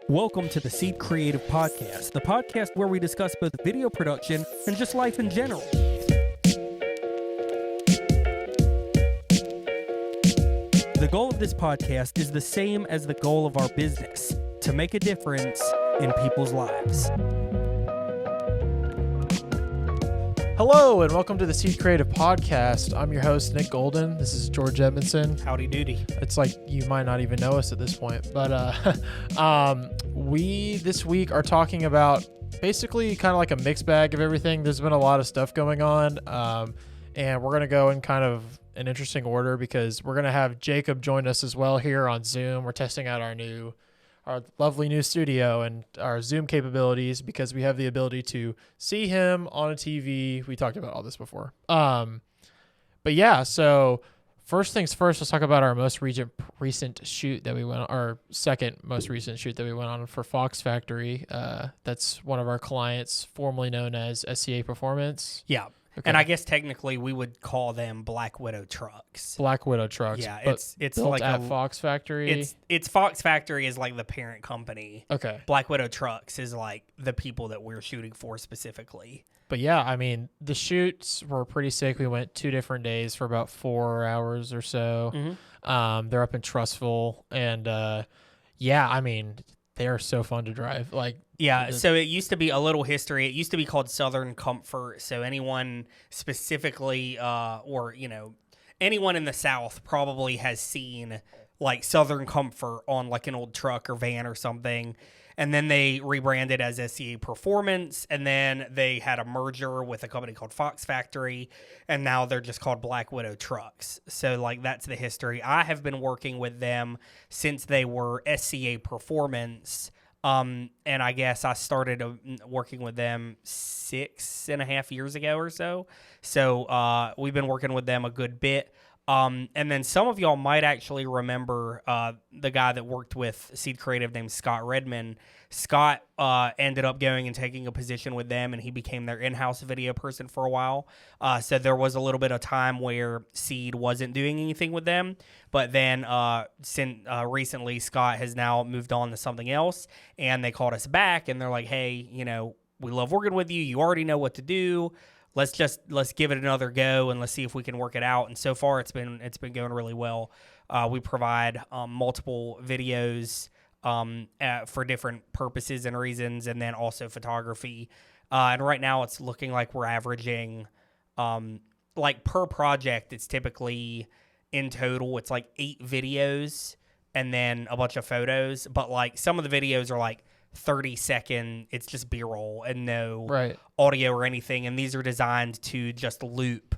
Welcome to the Seed Creative Podcast, the podcast where we discuss both video production and just life in general. The goal of this podcast is the same as the goal of our business, to make a difference in people's lives. Hello, and welcome to the Seed Creative Podcast. I'm your host, Nick Golden. This is George Edmondson. Howdy doody. It's like you might not even know us at this point, but we this week are talking about basically kind of like a mixed bag of everything. There's been a lot of stuff going on, and we're going to go in kind of an interesting order because we're going to have Jacob join us as well here on Zoom. We're testing out our lovely new studio and our Zoom capabilities because we have the ability to see him on a TV. We talked about all this before. But yeah, so first things first, let's talk about our most recent shoot that we went on, our second most recent shoot that we went on for Fox Factory. That's one of our clients, formerly known as SCA Performance. Yeah. Okay. And I guess technically we would call them Black Widow trucks. Black Widow trucks. Yeah, it's built like at Fox Factory. It's Fox Factory is like the parent company. Okay. Black Widow trucks is like the people that we're shooting for specifically. But yeah, I mean, the shoots were pretty sick. We went 2 different days for about 4 hours or so. Mm-hmm. They're up in Trussville, and yeah, I mean, they are so fun to drive. So it used to be a little history. It used to be called Southern Comfort. So anyone specifically, or anyone in the South probably has seen like Southern Comfort on like an old truck or van or something. And then they rebranded as SCA Performance, and then they had a merger with a company called Fox Factory, and now they're just called Black Widow Trucks. So, like, that's the history. I have been working with them since they were SCA Performance, and I guess I started working with them 6.5 years ago or so. So, we've been working with them a good bit. And then some of y'all might actually remember the guy that worked with Seed Creative named Scott Redman. Scott ended up going and taking a position with them, and he became their in-house video person for a while. So there was a little bit of time where Seed wasn't doing anything with them. But then recently, Scott has now moved on to something else, and they called us back, and they're like, hey, we love working with you. You already know what to do. Let's give it another go and let's see if we can work it out. And so far, it's been going really well. We provide multiple videos for different purposes and reasons, and then also photography. And right now, it's looking like we're averaging, like per project, it's typically in total, it's like 8 videos and then a bunch of photos. But like some of the videos are like 30-second, it's just B-roll and no audio or anything, and these are designed to just loop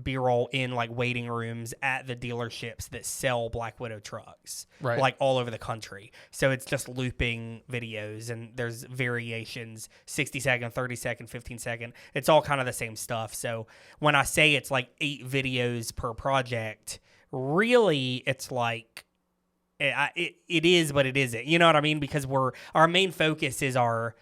B-roll in like waiting rooms at the dealerships that sell Black Widow trucks, like all over the country. So it's just looping videos, and there's variations, 60-second, 30-second, 15-second. It's all kind of the same stuff. So when I say it's like 8 videos per project, really it's like it is, but it isn't. You know what I mean? Because our main focus is our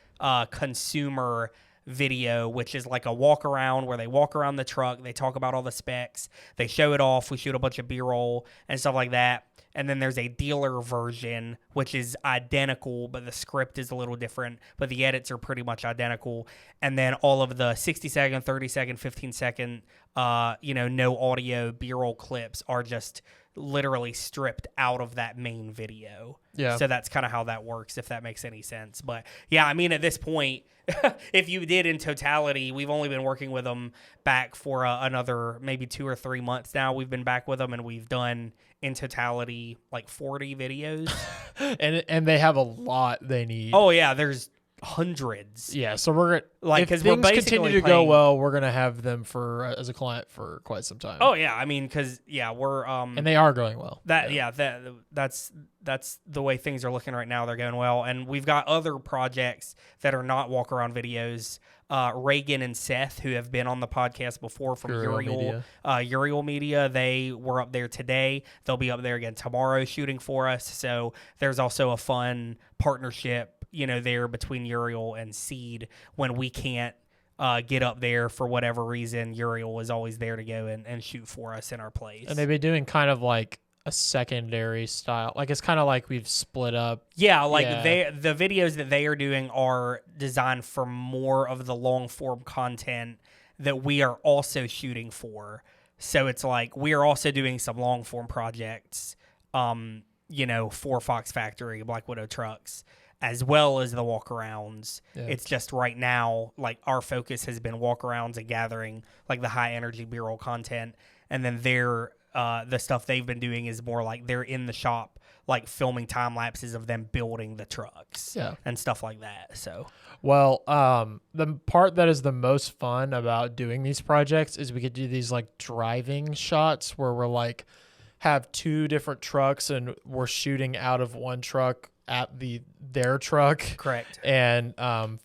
consumer video, which is like a walk around where they walk around the truck, they talk about all the specs, they show it off, we shoot a bunch of B-roll and stuff like that. And then there's a dealer version, which is identical, but the script is a little different, but the edits are pretty much identical. And then all of the 60-second, 30-second, 15-second, no audio B-roll clips are just literally stripped out of that main video. Yeah. So that's kind of how that works, if that makes any sense. But yeah, I mean, at this point, if you did in totality, we've only been working with them back for another maybe 2 or 3 months now. We've been back with them, and we've done in totality like 40 videos. and they have a lot they need. Oh yeah, there's hundreds. Yeah, so we're like, if things continue to go well, we're gonna have them for as a client for quite some time. Oh yeah, I mean, because we're and they are going well. That's the way things are looking right now. They're going well, and we've got other projects that are not walk around videos. Reagan and Seth, who have been on the podcast before from Uriel Media, they were up there today. They'll be up there again tomorrow shooting for us. So there's also a fun partnership, there between Uriel and Seed. When we can't get up there for whatever reason, Uriel is always there to go and shoot for us in our place. And they've been doing kind of like a secondary style. Like it's kind of like we've split up. Yeah, like Yeah. the videos that they are doing are designed for more of the long form content that we are also shooting for. So it's like we are also doing some long form projects, for Fox Factory, Black Widow trucks, as well as the walkarounds. Yeah. It's just right now, like our focus has been walkarounds and gathering like the high energy B-roll content, and then the stuff they've been doing is more like they're in the shop, like filming time lapses of them building the trucks and stuff like that. So, well, the part that is the most fun about doing these projects is we could do these like driving shots where we're like have two different trucks and we're shooting out of one truck at their truck. Correct. And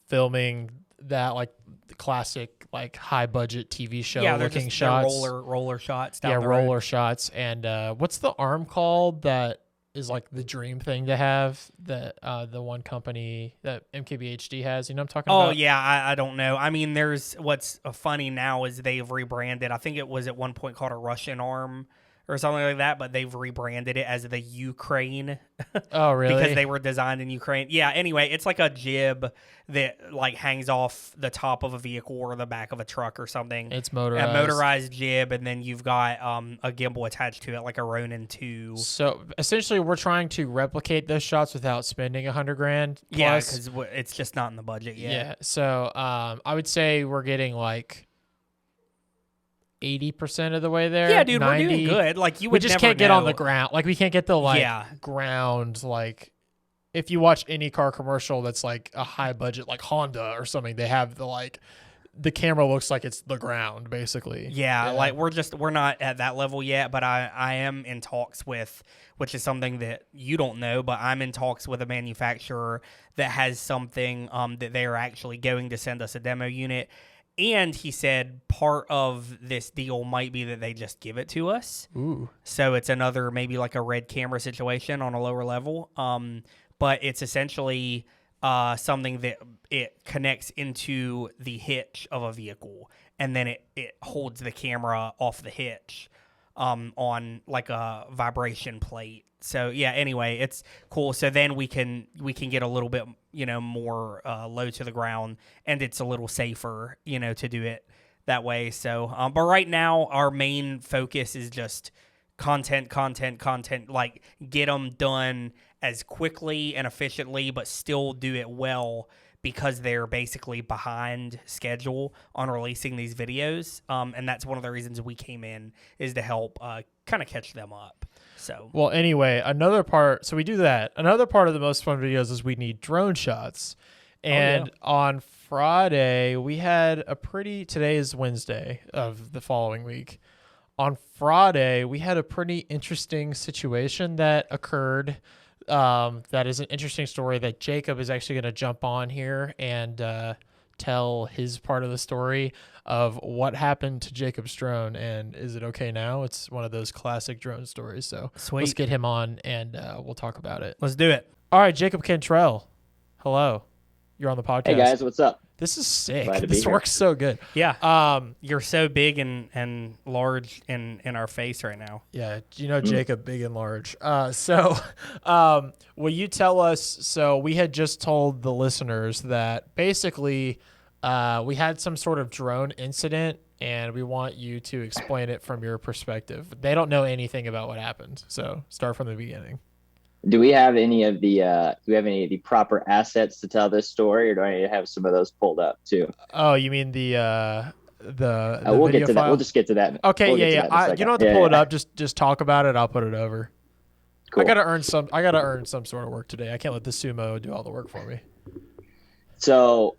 filming that like the classic like high budget TV show looking shots. Roller shots. Roller shots. And what's the arm called that is like the dream thing to have that the one company that MKBHD has? You know what I'm talking about? Oh yeah, I don't know. I mean, there's what's funny now is they've rebranded. I think it was at one point called a Russian arm or something like that, but they've rebranded it as the Ukraine. Oh, really? Because they were designed in Ukraine. Yeah, anyway, it's like a jib that like hangs off the top of a vehicle or the back of a truck or something. It's motorized. A motorized jib, and then you've got a gimbal attached to it, like a Ronin 2. So essentially, we're trying to replicate those shots without spending $100,000. Yeah, because it's just not in the budget yet. Yeah, so I would say we're getting like 80% of the way there. Yeah, dude, 90. we're doing good. Like you would we just never can't get know. on the ground. Like we can't get the ground. Like if you watch any car commercial that's like a high budget, like Honda or something, they have the camera looks like it's the ground basically. Yeah, like we're not at that level yet, but I am in talks with, which is something that you don't know, but I'm in talks with a manufacturer that has something that they are actually going to send us a demo unit. And he said part of this deal might be that they just give it to us. Ooh. So it's another maybe like a red camera situation on a lower level. But it's essentially something that it connects into the hitch of a vehicle, and then it holds the camera off the hitch on like a vibration plate. So yeah, anyway, it's cool. So then we can get a little bit, more low to the ground, and it's a little safer, to do it that way. So, but right now our main focus is just content, like get them done as quickly and efficiently, but still do it well because they're basically behind schedule on releasing these videos. And that's one of the reasons we came in is to help kind of catch them up. So, well, anyway, another part. So we do that. Another part of the most fun videos is we need drone shots. And on Friday, we had today is Wednesday of the following week. On Friday, we had a pretty interesting situation that occurred. That is an interesting story that Jacob is actually going to jump on here and tell his part of the story of what happened to Jacob's drone and is it okay now? It's one of those classic drone stories. So sweet. Let's get him on and we'll talk about it. Let's do it. All right, Jacob Cantrell. Hello. You're on the podcast. Hey guys, what's up? This is sick. Glad to This be here. works so good. Yeah. You're so big and large in our face right now. Yeah. Jacob, big and large. So will you tell us, so we had just told the listeners that basically we had some sort of drone incident and we want you to explain it from your perspective. They don't know anything about what happened. So start from the beginning. Do we have any of the proper assets to tell this story, or do I need to have some of those pulled up too? Oh, you mean the we'll video get to file? that. We'll just get to that. Okay, we'll yeah. You don't have to pull it up. Just talk about it. I'll put it over. Cool. I gotta earn some sort of work today. I can't let the sumo do all the work for me. So,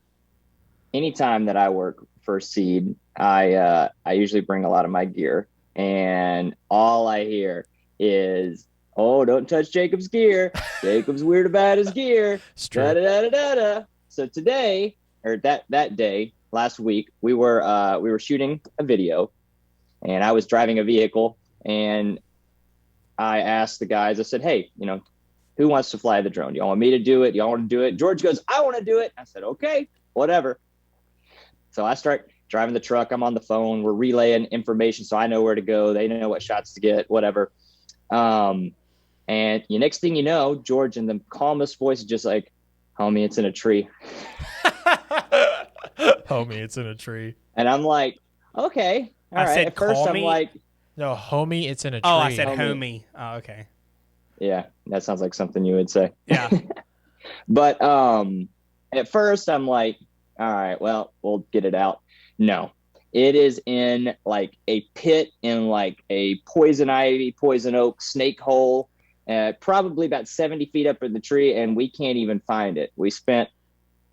anytime that I work for Seed, I usually bring a lot of my gear, and all I hear is, "Oh, don't touch Jacob's gear. Jacob's weird about his gear." Da, da, da, da, da. So today, or that day, last week, we were shooting a video, and I was driving a vehicle, and I asked the guys, I said, "Hey, who wants to fly the drone? Y'all want me to do it? Y'all want to do it?" George goes, "I want to do it." I said, "Okay, whatever." So I start driving the truck. I'm on the phone. We're relaying information, so I know where to go. They know what shots to get, whatever. And next thing you know, George in the calmest voice is just like, homie, it's in a tree. Homie, it's in a tree. And I'm like, okay. All right. said, At first, call I'm me? like, No, homie, it's in a tree. Oh, I said Homie. homie. Oh, okay. yeah, that sounds like something you would say. Yeah. But at first, I'm like, all right, well, we'll get it out. No, it is in like a pit in like a poison ivy, poison oak snake hole, probably about 70 feet up in the tree, and we can't even find it. We spent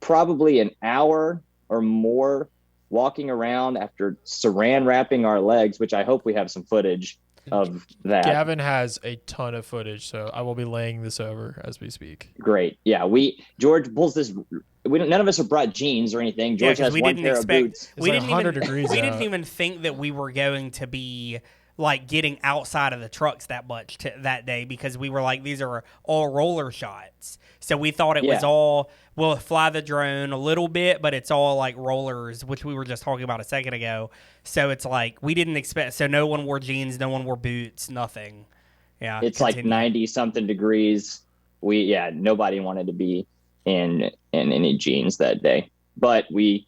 probably an hour or more walking around after saran wrapping our legs, which I hope we have some footage of that. Gavin has a ton of footage, so I will be laying this over as we speak. Great. Yeah, George pulls this. None of us have brought jeans or anything. George has one pair of boots. We like didn't 100 even degrees we out. didn't even think that we were going to be like getting outside of the trucks that much that day, because we were like, these are all roller shots. So we thought it was all, we'll fly the drone a little bit, but it's all like rollers, which we were just talking about a second ago. So it's like, we didn't expect, so no one wore jeans, no one wore boots, nothing. Yeah. It's like 90 something degrees. Nobody wanted to be in any jeans that day, but we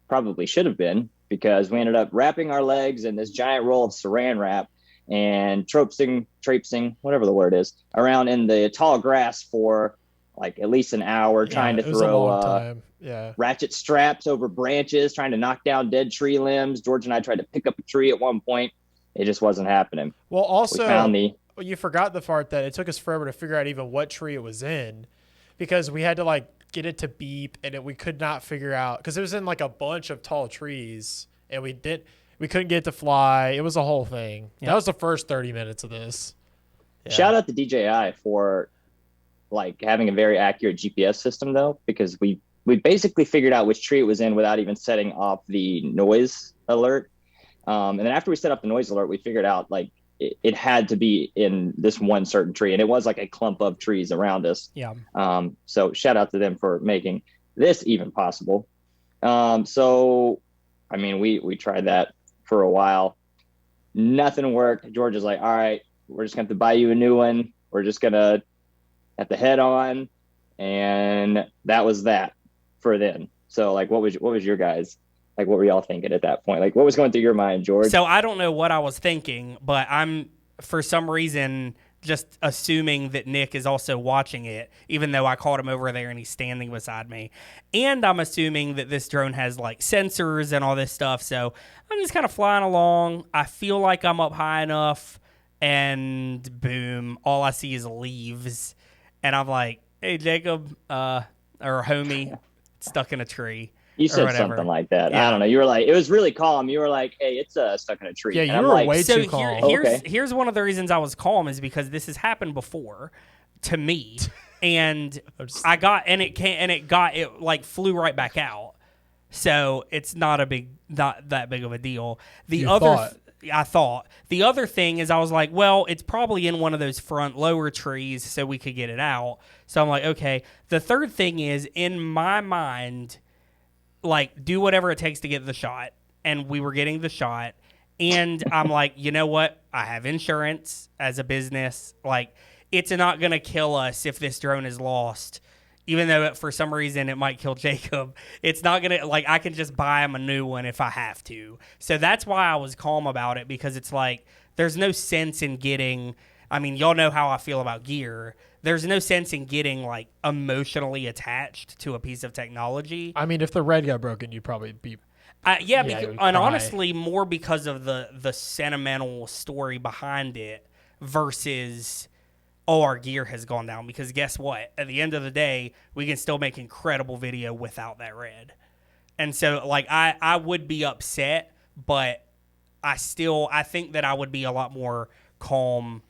probably should have been, because we ended up wrapping our legs in this giant roll of saran wrap and traipsing, whatever the word is, around in the tall grass for like at least an hour, trying to throw ratchet straps over branches, trying to knock down dead tree limbs. George and I tried to pick up a tree at one point. It just wasn't happening. Well, also, you forgot the part that it took us forever to figure out even what tree it was in, because we had to like get it to beep, and we could not figure out, because it was in like a bunch of tall trees, and we couldn't get it to fly. It was a whole thing. Yep. That was the first 30 minutes of this. Yeah. Shout out to DJI for like having a very accurate GPS system, though, because we basically figured out which tree it was in without even setting off the noise alert. And then after we set up the noise alert, we figured out like it had to be in this one certain tree, and it was like a clump of trees around us. Yeah. So shout out to them for making this even possible. So, I mean, we tried that for a while. Nothing worked. George is like, all right, we're just going to have to buy you a new one. We're just going to have to head on. And that was that for then. So like, what was your guys? Like, what were y'all thinking at that point? Like, what was going through your mind, George? So I don't know what I was thinking, but I'm, for some reason, just assuming that Nick is also watching it, even though I caught him over there and he's standing beside me. And I'm assuming that this drone has, like, sensors and all this stuff. So I'm just kind of flying along. I feel like I'm up high enough, and boom, all I see is leaves. And I'm like, hey, Jacob, or homie, stuck in a tree. You said something like that. Yeah. I don't know. You were like, it was really calm. You were like, hey, it's stuck in a tree. Yeah, you were like, way too calm. Here's one of the reasons I was calm, is because this has happened before to me, and it like flew right back out. So it's not that big of a deal. I thought. The other thing is, I was like, well, it's probably in one of those front lower trees, so we could get it out. So I'm like, okay. The third thing is, in my mind, like, do whatever it takes to get the shot. And we were getting the shot. And I'm like, you know what? I have insurance as a business. Like, it's not going to kill us if this drone is lost. Even though for some reason it might kill Jacob. It's not going to, like, I can just buy him a new one if I have to. So that's why I was calm about it, because it's like, there's no sense in getting, I mean, y'all know how I feel about gear. There's no sense in getting, like, emotionally attached to a piece of technology. I mean, if the red got broken, you'd probably be... and honestly, more because of the sentimental story behind it versus, our gear has gone down. Because guess what? At the end of the day, we can still make incredible video without that red. And so, like, I would be upset, but I think that I would be a lot more calm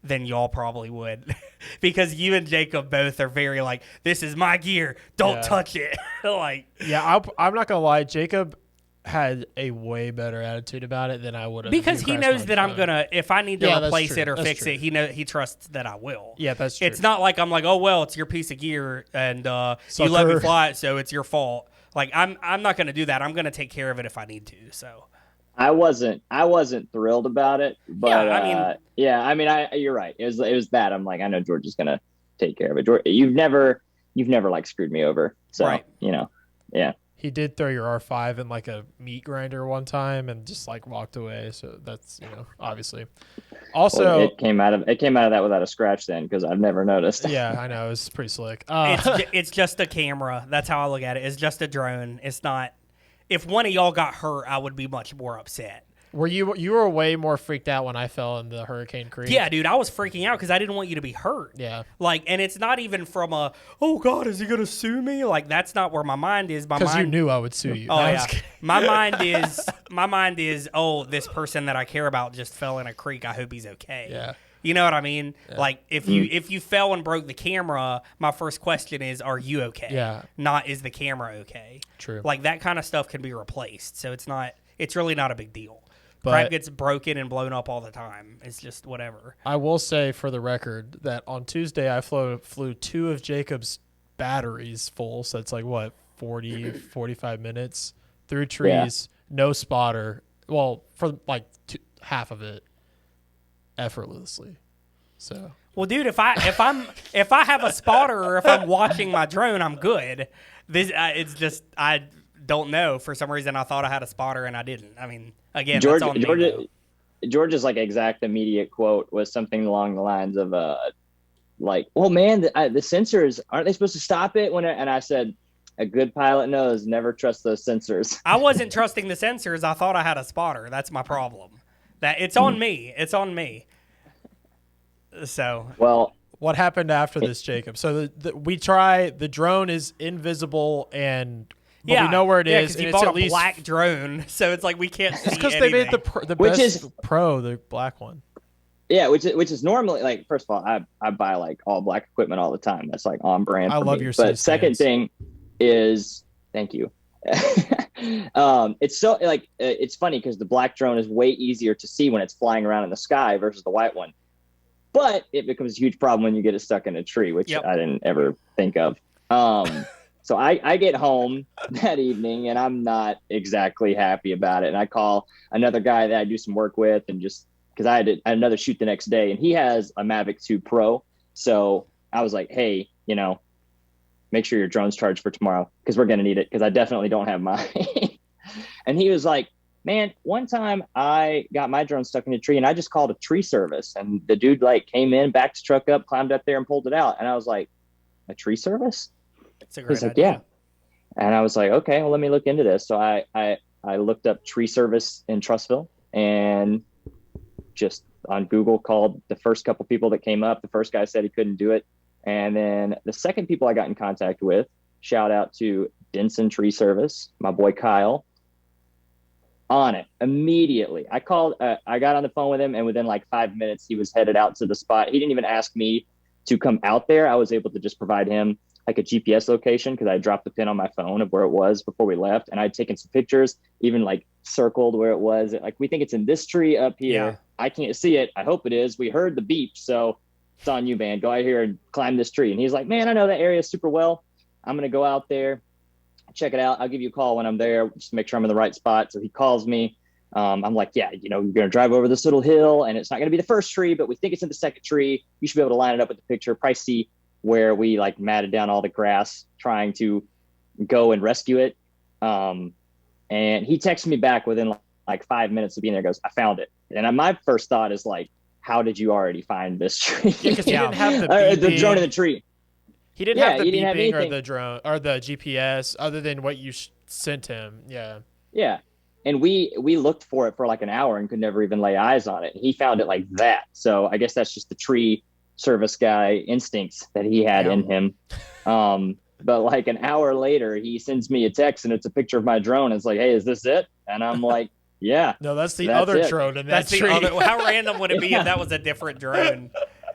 than y'all probably would. Because you and Jacob both are very like, this is my gear, don't touch it. Like, yeah, I'm not gonna lie, Jacob had a way better attitude about it than I would have. Because he knows that I'm gonna, if I need to replace it or fix it, he trusts that I will. Yeah, that's true. It's not like I'm like, oh well, it's your piece of gear and you let me fly it, so it's your fault. Like, I'm not gonna do that. I'm gonna take care of it if I need to. So I wasn't thrilled about it, but I mean, you're right. It was that. I'm like, I know George is gonna take care of it. George, you've never like screwed me over, so Right. yeah. He did throw your R5 in like a meat grinder one time and just like walked away. So that's, obviously. Also, Well, it came out of that without a scratch then, because I've never noticed. Yeah, I know. It's pretty slick. It's just a camera. That's how I look at it. It's just a drone. It's not. If one of y'all got hurt, I would be much more upset. You were way more freaked out when I fell in the Hurricane Creek? Yeah, dude, I was freaking out because I didn't want you to be hurt. Yeah. And it's not even from oh God, is he gonna sue me? Like, that's not where my mind is. Because you knew I would sue you. Oh yeah. my mind is, oh, this person that I care about just fell in a creek. I hope he's okay. Yeah. You know what I mean? Yeah. Like, if you fell and broke the camera, my first question is, are you okay? Yeah. Not, is the camera okay? True. Like, that kind of stuff can be replaced. So it's really not a big deal. But Crap gets broken and blown up all the time. It's just whatever. I will say for the record that on Tuesday I flew 2 of Jacob's batteries full. So it's like, 45 minutes through trees, no spotter. Well, for like half of it effortlessly. So. Well, dude, if I have a spotter or if I'm watching my drone, I'm good. It's just I don't know. For some reason, I thought I had a spotter and I didn't. I mean, again, that's on me. George's like exact immediate quote was something along the lines of like, "Oh man, the sensors, aren't they supposed to stop it?" And I said, "A good pilot knows never trust those sensors." I wasn't trusting the sensors. I thought I had a spotter. That's my problem. That it's on me. It's on me. So, well, what happened after this, Jacob? So we try. The drone is invisible but we know where it is. Because you bought a black drone, so it's like we can't see because anything. they made the the black one. Yeah, which is normally, like, first of all, I buy like all black equipment all the time. That's like on brand. I love your. But second thing is, thank you. It's so like it's funny because the black drone is way easier to see when it's flying around in the sky versus the white one. But it becomes a huge problem when you get it stuck in a tree, which I didn't ever think of. So I get home that evening and I'm not exactly happy about it. And I call another guy that I do some work with, and just because I had another shoot the next day, and he has a Mavic 2 Pro. So I was like, hey, make sure your drone's charged for tomorrow because we're going to need it, because I definitely don't have mine. And he was like, man, one time I got my drone stuck in a tree and I just called a tree service, and the dude like came in, backed his truck up, climbed up there and pulled it out. And I was like, a tree service? It's a great He's like, idea. yeah. And I was like, okay, well, let me look into this. So I looked up tree service in Trussville and just on Google called the first couple people that came up. The first guy said he couldn't do it. And then the second people I got in contact with, shout out to Denson Tree Service, my boy Kyle, on it immediately. I called, I got on the phone with him, and within like 5 minutes, he was headed out to the spot. He didn't even ask me to come out there. I was able to just provide him like a GPS location, because I dropped the pin on my phone of where it was before we left, and I'd taken some pictures, even like circled where it was. Like, we think it's in this tree up here. Yeah. I can't see it. I hope it is. We heard the beep, so it's on you, man. Go out here and climb this tree. And he's like, man, I know that area super well. I'm going to go out there, check it out. I'll give you a call when I'm there, just to make sure I'm in the right spot. So he calls me. I'm like, yeah, you're going to drive over this little hill, and it's not going to be the first tree, but we think it's in the second tree. You should be able to line it up with the picture. Probably see where we like matted down all the grass trying to go and rescue it. And he texted me back within like 5 minutes of being there, goes, I found it. And my first thought is like, how did you already find this tree? Because he didn't have the drone in the tree. He didn't have the beeping or the drone or the GPS other than what you sent him. Yeah. Yeah. And we looked for it for like an hour and could never even lay eyes on it. He found it like that. So I guess that's just the tree service guy instincts that he had in him. But like an hour later, he sends me a text and it's a picture of my drone. It's like, hey, is this it? And I'm like, yeah. No, that's the other drone in that tree. How random would it be if that was a different drone?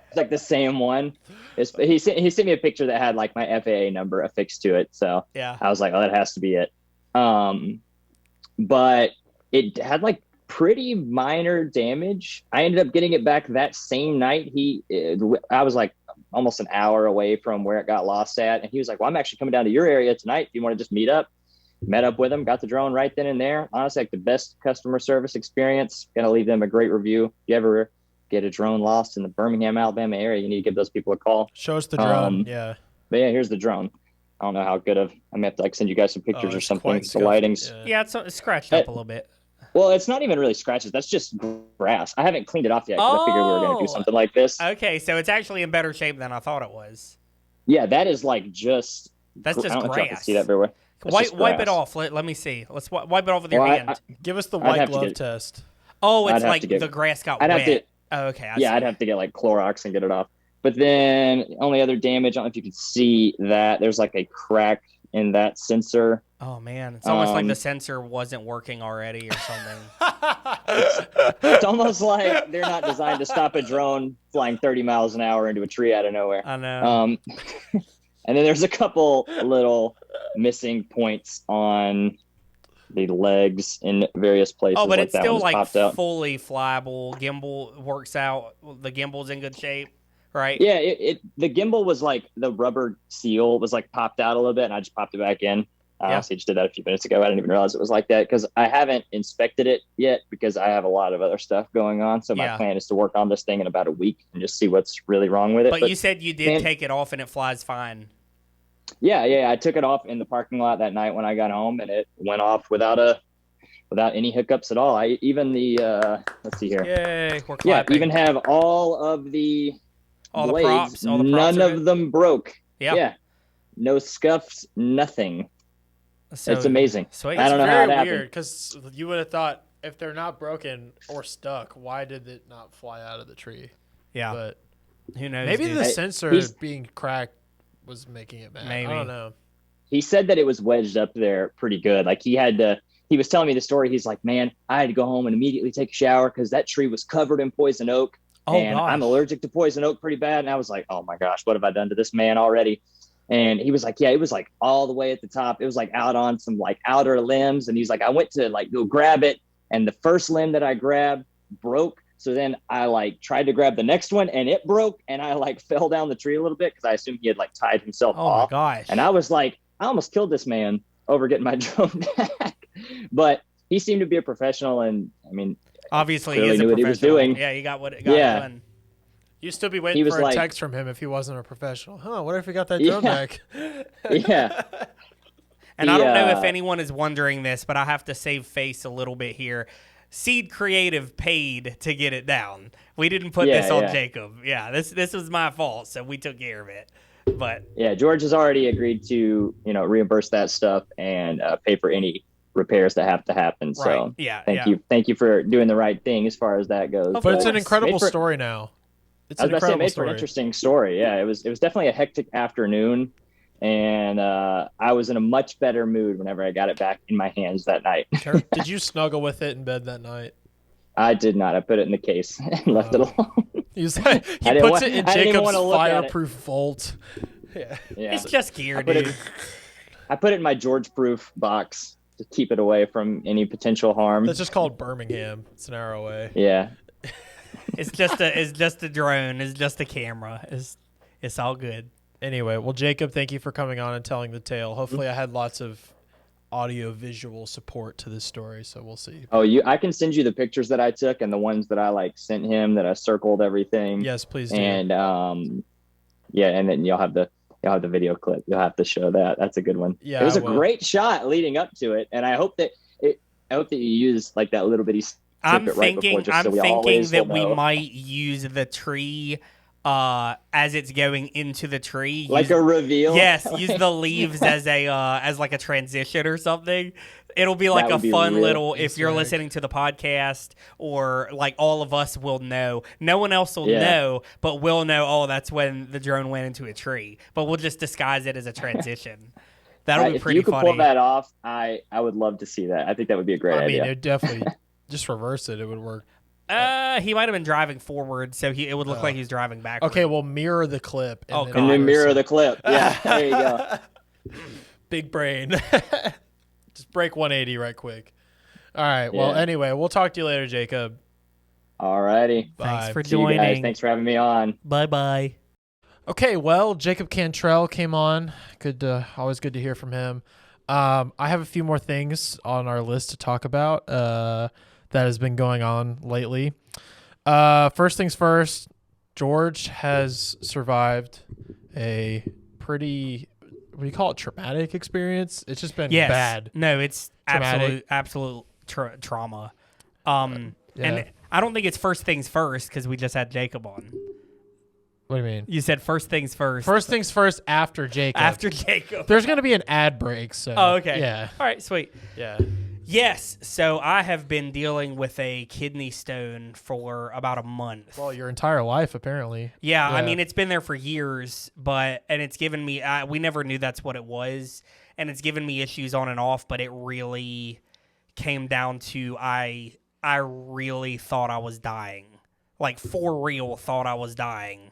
It's like the same one. He sent me a picture that had like my FAA number affixed to it. So yeah, I was like, oh, that has to be it. But it had like pretty minor damage. I ended up getting it back that same night. I was like almost an hour away from where it got lost at. And he was like, well, I'm actually coming down to your area tonight if you want to just meet up. met up with them, got the drone right then and there. Honestly, like the best customer service experience. Gonna leave them a great review. If you ever get a drone lost in the Birmingham, Alabama area, you need to give those people a call. Show us the drone. Yeah. But yeah, here's the drone. I don't know how good of. I may have to like send you guys some pictures or something. The lighting's it's scratched up a little bit. Well, it's not even really scratches. That's just grass. I haven't cleaned it off yet because I figured we were going to do something like this. Okay, so it's actually in better shape than I thought it was. Yeah, that is like just. That's just I don't know if you grass. can see that very well. Wipe it off. Let me see. Let's wipe it off with your hand. Give us the white glove test. Oh, it's like the grass got wet. Okay. I'd have to get like Clorox and get it off. But then only other damage, I don't know if you can see that. There's like a crack in that sensor. Oh, man. It's almost like the sensor wasn't working already or something. It's almost like they're not designed to stop a drone flying 30 miles an hour into a tree out of nowhere. I know. And then there's a couple little missing points on the legs in various places. Oh, but it's still like fully flyable. Gimbal works out. The gimbal's in good shape, right? Yeah, the gimbal was like the rubber seal was like popped out a little bit, and I just popped it back in. I honestly just did that a few minutes ago. I didn't even realize it was like that because I haven't inspected it yet because I have a lot of other stuff going on. So my plan is to work on this thing in about a week and just see what's really wrong with it. But you said you did take it off and it flies fine. Yeah. I took it off in the parking lot that night when I got home, and it went off without any hiccups at all. I even let's see here. Yay, we're clapping. Even have all of the blades. All the props none of them broke. Yeah. No scuffs, nothing. So, it's amazing. Sweet. I don't know how it happened. Weird because you would have thought if they're not broken or stuck, why did it not fly out of the tree? Yeah, but who knows? Maybe the sensor being cracked was making it bad. Maybe. I don't know. He said that it was wedged up there pretty good. Like he was telling me the story. He's like, man, I had to go home and immediately take a shower because that tree was covered in poison oak. And I'm allergic to poison oak pretty bad. And I was like, oh my gosh, what have I done to this man already? And he was like, yeah, it was like all the way at the top. It was like out on some like outer limbs. And he's like, I went to like go grab it. And the first limb that I grabbed broke. So then I like tried to grab the next one and it broke. And I like fell down the tree a little bit because I assumed he had like tied himself off. Oh my gosh. And I was like, I almost killed this man over getting my drone back. But he seemed to be a professional. And I mean, obviously he knew what he was doing. Yeah, he got what it got done. You'd still be waiting for a text from him if he wasn't a professional. What if he got that drone back? Yeah. And I don't know if anyone is wondering this, but I have to save face a little bit here. Seed Creative paid to get it down. We didn't put this on Jacob. Yeah, this was my fault, so we took care of it. But yeah, George has already agreed to reimburse that stuff and pay for any repairs that have to happen. Right. So thank you for doing the right thing as far as that goes. But it's an incredible story now. It's I was about to say, made for an interesting story. Yeah, it was definitely a hectic afternoon, and I was in a much better mood whenever I got it back in my hands that night. Did you snuggle with it in bed that night? I did not. I put it in the case and left it alone. He puts it in Jacob's fireproof vault. Yeah. It's just gear, dude. I put it in my George-proof box to keep it away from any potential harm. That's just called Birmingham. It's an hour away. Yeah. It's just a drone. It's just a camera. It's all good. Anyway, well, Jacob, thank you for coming on and telling the tale. Hopefully, I had lots of audio-visual support to this story, so we'll see. Oh, I can send you the pictures that I took and the ones that I sent him that I circled everything. Yes, please do. And and then you'll have the video clip. You'll have to show that. That's a good one. Yeah, it was a great shot leading up to it, and I hope that you use like that little bitty. I'm thinking that we might use the tree as it's going into the tree. Like a reveal? Yes, use the leaves as like a transition or something. It'll be like a fun little, if you're listening to the podcast or like all of us will know. No one else will know, but we'll know, that's when the drone went into a tree. But we'll just disguise it as a transition. That'll be pretty funny. If you could pull that off, I would love to see that. I think that would be a great idea. I mean, it definitely... Just reverse it. It would work. He might have been driving forward, so it would look like he's driving backward. Okay, well, mirror the clip. And then mirror the clip. Yeah, there you go. Big brain. Just break 180 right quick. All right. Well, anyway, we'll talk to you later, Jacob. All righty. Thanks for joining. See you guys. Thanks for having me on. Bye-bye. Okay, well, Jacob Cantrell came on. Always good to hear from him. I have a few more things on our list to talk about that has been going on lately. First things first, George has survived a pretty, what do you call it, traumatic experience? It's just been bad. No, it's Traumatic. absolute trauma. Yeah. And I don't think it's first things first because we just had Jacob on. What do you mean? You said first things first. First things first after Jacob. After Jacob. There's going to be an ad break, so. Oh, okay. Yeah. All right, sweet. Yeah. Yes, so I have been dealing with a kidney stone for about a month. Well, your entire life, apparently. Yeah, I mean, it's been there for years, and it's given me, we never knew that's what it was, and it's given me issues on and off, but it really came down to I really thought I was dying. Like, for real, thought I was dying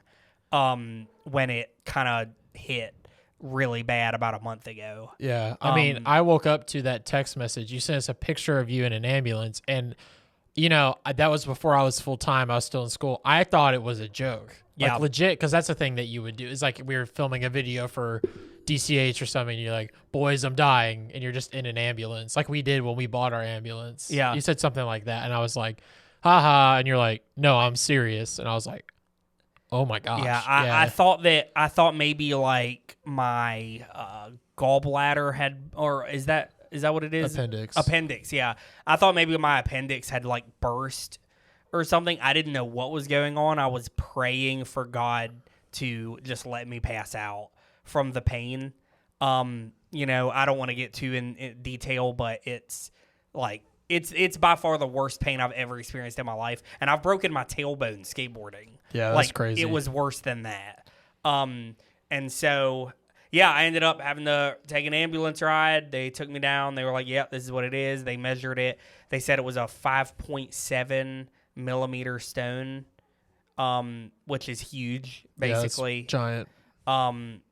when it kind of hit really bad about a month ago. Yeah. I mean, I woke up to that text message. You sent us a picture of you in an ambulance, and, that was before I was full-time. I was still in school. I thought it was a joke. Yeah. Like, legit, because that's the thing that you would do. It's like we were filming a video for DCH or something, and you're like, boys, I'm dying, and you're just in an ambulance, like we did when we bought our ambulance. Yeah. You said something like that, and I was like, haha, and you're like, no, I'm serious. And I was like, oh my gosh. Yeah, I thought maybe like my gallbladder had, or is that what it is? Appendix, yeah. I thought maybe my appendix had like burst or something. I didn't know what was going on. I was praying for God to just let me pass out from the pain. I don't want to get too in detail, but it's like it's by far the worst pain I've ever experienced in my life, and I've broken my tailbone skateboarding. Yeah, that's crazy. It was worse than that. And so yeah, I ended up having to take an ambulance ride. They took me down. They were like, "Yep, this is what it is." They measured it. They said it was a 5.7 millimeter stone, which is huge, basically. Yeah, it's giant.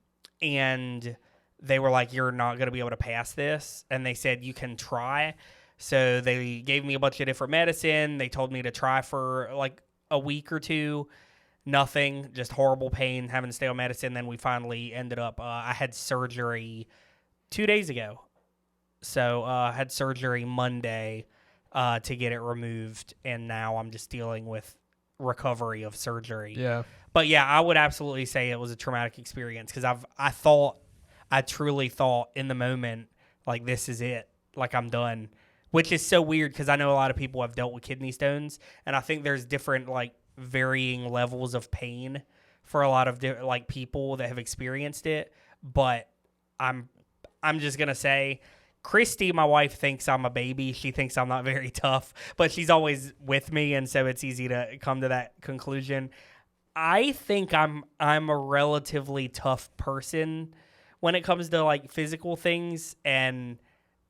And they were like, "You're not going to be able to pass this." And they said, "You can try." So they gave me a bunch of different medicine. They told me to try for like a week or two. Nothing, just horrible pain, having to stay on medicine. Then we finally ended up, I had surgery 2 days ago. So I had surgery Monday to get it removed. And now I'm just dealing with recovery of surgery. Yeah. But yeah, I would absolutely say it was a traumatic experience because I truly thought in the moment, like, this is it. Like, I'm done. Which is so weird because I know a lot of people have dealt with kidney stones. And I think there's different, like, varying levels of pain for a lot of people that have experienced it. But I'm just going to say, Christy, my wife, thinks I'm a baby. She thinks I'm not very tough, but she's always with me, and so it's easy to come to that conclusion. I think I'm a relatively tough person when it comes to like physical things, and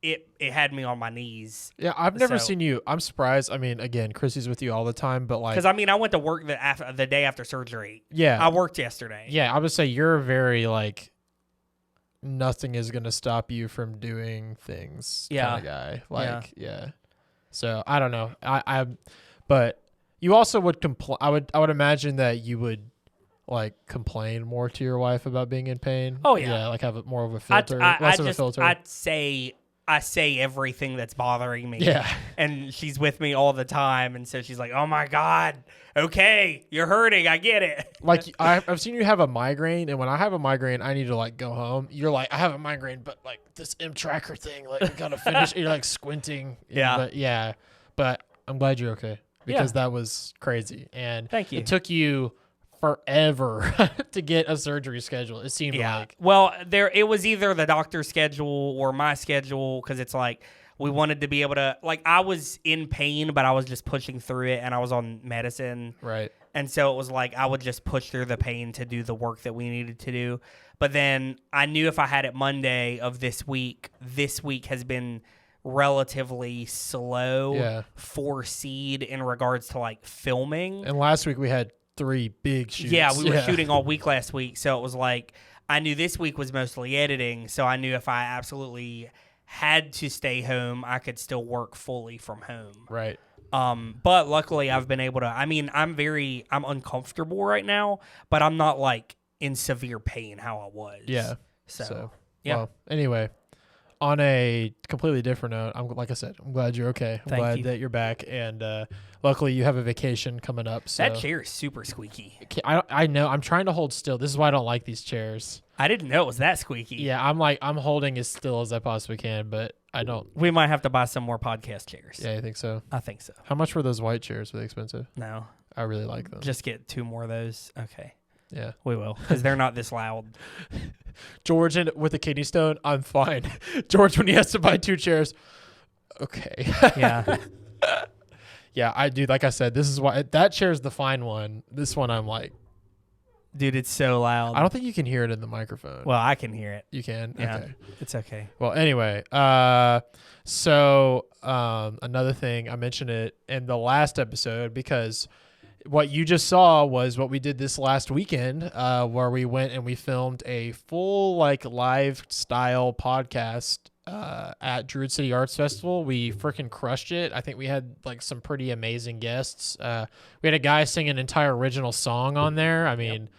it had me on my knees. Yeah, I've never seen you. I'm surprised. I mean, again, Chrissy's with you all the time, but like, because I went to work the day after surgery. Yeah, I worked yesterday. Yeah, I would say you're very like, nothing is gonna stop you from doing things kind of guy. Like, yeah. So I don't know. But you also would complain. I would imagine that you would like complain more to your wife about being in pain. Oh yeah, like have more of a filter, less of a filter. I say everything that's bothering me. Yeah. And she's with me all the time. And so she's like, oh my God, okay, you're hurting. I get it. Like, I've seen you have a migraine. And when I have a migraine, I need to like go home. You're like, I have a migraine, but like this M tracker thing, like, I gotta finish. You're like squinting. Yeah. But I'm glad you're okay because that was crazy. And thank you. It took you forever to get a surgery schedule. It seemed like. Well, it was either the doctor's schedule or my schedule, because it's like we wanted to be able to, like, I was in pain, but I was just pushing through it, and I was on medicine. Right. And so it was like I would just push through the pain to do the work that we needed to do. But then I knew if I had it Monday of this week has been relatively slow for Seed in regards to like filming. And last week we had 3 big shoots. Yeah, we were shooting all week last week, so it was like I knew this week was mostly editing, so I knew if I absolutely had to stay home, I could still work fully from home. Right. But luckily I've been able to, I'm uncomfortable right now, but I'm not like in severe pain how I was. Yeah. So yeah. Well, anyway, On a completely different note, like I said, I'm glad you're okay. I'm Thank glad you. that you're back, and luckily you have a vacation coming up. So That chair is super squeaky. I know. I'm trying to hold still. This is why I don't like these chairs. I didn't know it was that squeaky. Yeah, I'm holding as still as I possibly can, but I don't. We might have to buy some more podcast chairs. Yeah, I think so. I think so. How much were those white chairs? Were they expensive? No. I really like them. Just get 2 more of those. Okay. Yeah. We will, because they're not this loud. George with a kidney stone, I'm fine. George, when he has to buy 2 chairs, okay. Yeah. Yeah, I do. Like I said, this is why that chair's the fine one. This one, I'm like, Dude, it's so loud. I don't think you can hear it in the microphone. Well, I can hear it. You can? Yeah. Okay. It's okay. Well, anyway, so another thing, I mentioned it in the last episode because what you just saw was what we did this last weekend, where we went and we filmed a full like live style podcast at Druid City Arts Festival. We freaking crushed it. I think we had like some pretty amazing guests. We had a guy sing an entire original song on there. I mean,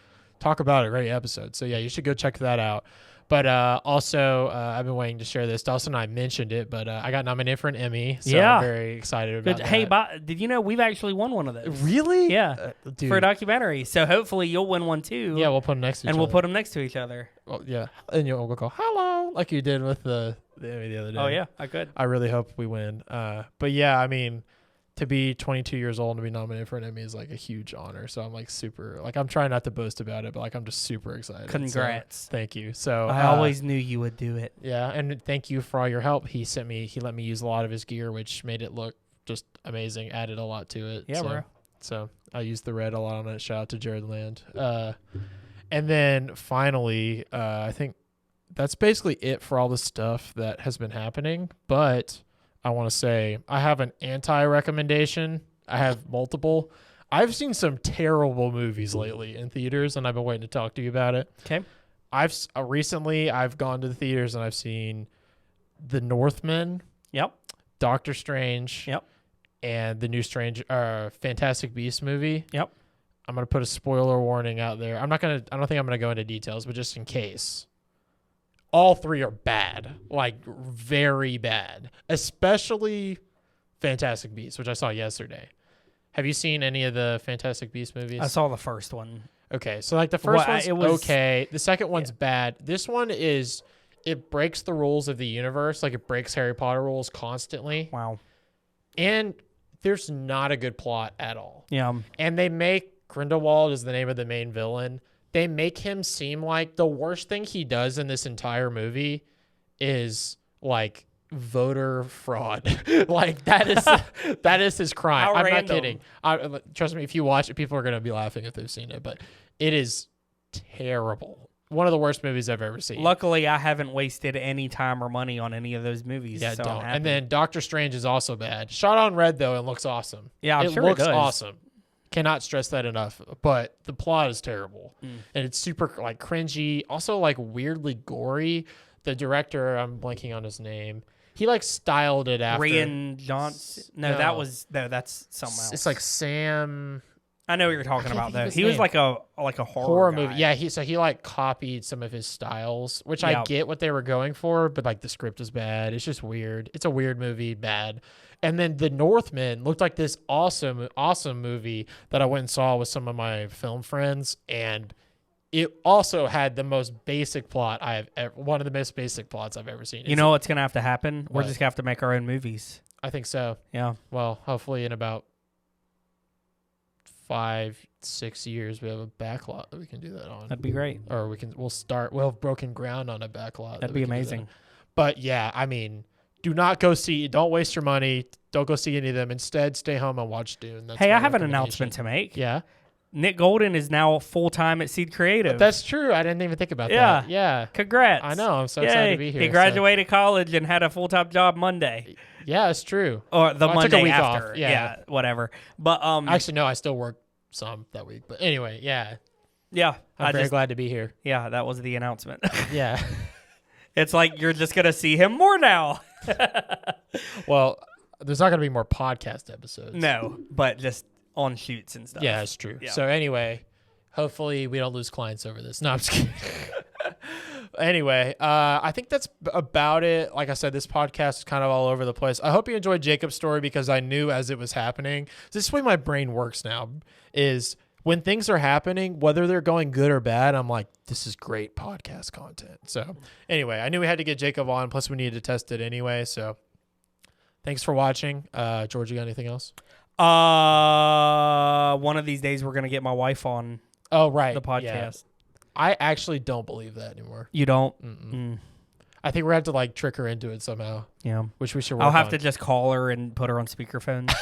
talk about a great episode. So yeah, you should go check that out. But also, I've been waiting to share this. Dawson and I mentioned it, but I got nominated for an Emmy, so Yeah. I'm very excited about that. Hey, did you know we've actually won one of those? Really? Yeah. Dude. For a documentary. So hopefully you'll win one too. Yeah, we'll put them next to each And other. we'll put them next to each other. Well, yeah, and you'll go hello like you did with the Emmy the other day. Oh, yeah. I could. I really hope we win. But yeah, I mean, to be 22 years old and to be nominated for an Emmy is like a huge honor. So I'm like super, like I'm trying not to boast about it, but like I'm just super excited. Congrats. So, thank you. So I always knew you would do it. yeah, and thank you for all your help. He let me use a lot of his gear, which made it look just amazing. Added a lot to it. Yeah, bro. So I used the red a lot on it. Shout out to Jared Land. And then finally, I think that's basically it for all the stuff that has been happening. But I want to say I have an anti-recommendation. I have multiple. I've seen some terrible movies lately in theaters, and I've been waiting to talk to you about it. Okay. Recently I've gone to the theaters and I've seen The Northmen. Yep. Doctor Strange. Yep. And the new Fantastic Beasts movie. Yep. I'm gonna put a spoiler warning out there. I don't think I'm gonna go into details, but just in case. All 3 are bad, like very bad, especially Fantastic Beasts, which I saw yesterday. Have you seen any of the Fantastic Beasts movies? I saw the first one. Okay, so like the first one's it was okay. The second one's bad. This one it breaks the rules of the universe, like it breaks Harry Potter rules constantly. Wow. And there's not a good plot at all. Yeah. And they make Grindelwald is the name of the main villain. They make him seem like the worst thing he does in this entire movie is like voter fraud. Like that is his crime. How I'm random. not kidding. Trust me, if you watch it, people are going to be laughing if they've seen it, but it is terrible. One of the worst movies I've ever seen. Luckily, I haven't wasted any time or money on any of those movies. Yeah, so don't. I'm happy. And then Doctor Strange is also bad. Shot on red though, and looks awesome. Yeah, I'm it sure looks it does. awesome. Cannot stress that enough. But the plot is terrible, and it's super like cringy. Also, like weirdly gory. The director, I'm blanking on his name. He like styled it after Rian Johnson. No, that's someone else. It's like Sam. I know what you're talking can't about think of though. his He was name. like a Horror guy. movie. Yeah, he like copied some of his styles, which I Yeah. get what they were going for, but like the script is bad. It's just weird. It's a weird movie, bad. And then The Northmen looked like this awesome movie that I went and saw with some of my film friends, and it also had the most basic plot one of the most basic plots I've ever seen. You know what's gonna have to happen? We're What? just gonna have to make our own movies. I think so. Yeah. Well, hopefully in about 5-6 years we have a backlot that we can do that on. That'd be great. Or we'll have broken ground on a backlot. That'd be amazing. But yeah, I mean, don't waste your money. Don't go see any of them. Instead, stay home and watch Dune. That's Hey, my I have an recommendation. announcement to make. Yeah. Nick Golden is now full time at Seed Creative. That's true. I didn't even think about Yeah. that. Yeah. Congrats. I know. I'm so excited Yay. to be here. He graduated college and had a full time job Monday. Yeah, it's true. Or the Well, I took a Monday week after. off. Yeah. whatever. But Actually, no, I still work some that week. But anyway, yeah. yeah. I'm very glad to be here. Yeah, that was the announcement. Yeah. It's like you're just gonna see him more now. Well, there's not going to be more podcast episodes. No, but just on shoots and stuff. Yeah, it's true. Yeah. So anyway, hopefully we don't lose clients over this. No, I'm just kidding. Anyway, I think that's about it. Like I said, this podcast is kind of all over the place. I hope you enjoyed Jacob's story because I knew as it was happening. This is the way my brain works now is when things are happening, whether they're going good or bad, I'm like, this is great podcast content. So anyway, I knew we had to get Jacob on. Plus, we needed to test it anyway. So thanks for watching. George, you got anything else? One of these days, we're going to get my wife on the podcast. Yeah. I actually don't believe that anymore. You don't? I think we're going to have to like trick her into it somehow. Yeah. Which we should work I'll have on. to just call her and put her on speakerphone.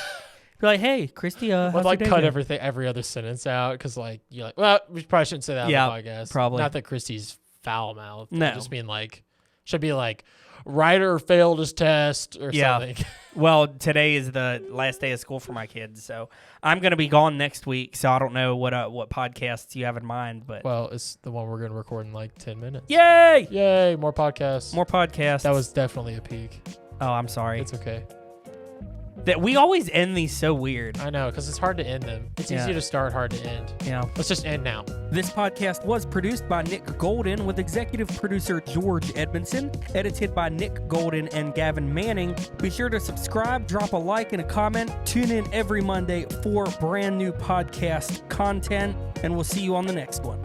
Be like, hey, Christy, how's like your day cut going? every other sentence out because like you're like, well, we probably shouldn't say that on the podcast. Probably. Not that Christy's foul mouthed. No. Just being like, should be like, Ryder failed his test or something. Well, today is the last day of school for my kids, so I'm going to be gone next week. So I don't know what podcasts you have in mind, but Well, it's the one we're going to record in like 10 minutes. Yay! Yay! More podcasts. More podcasts. That was definitely a peak. Oh, I'm sorry. It's okay. That we always end these so weird. I know, because it's hard to end them. It's Yeah. easy to start, hard to end. Yeah. Let's just end now. This podcast was produced by Nick Golden with executive producer George Edmondson, edited by Nick Golden and Gavin Manning. Be sure to subscribe, drop a like and a comment. Tune in every Monday for brand new podcast content, and we'll see you on the next one.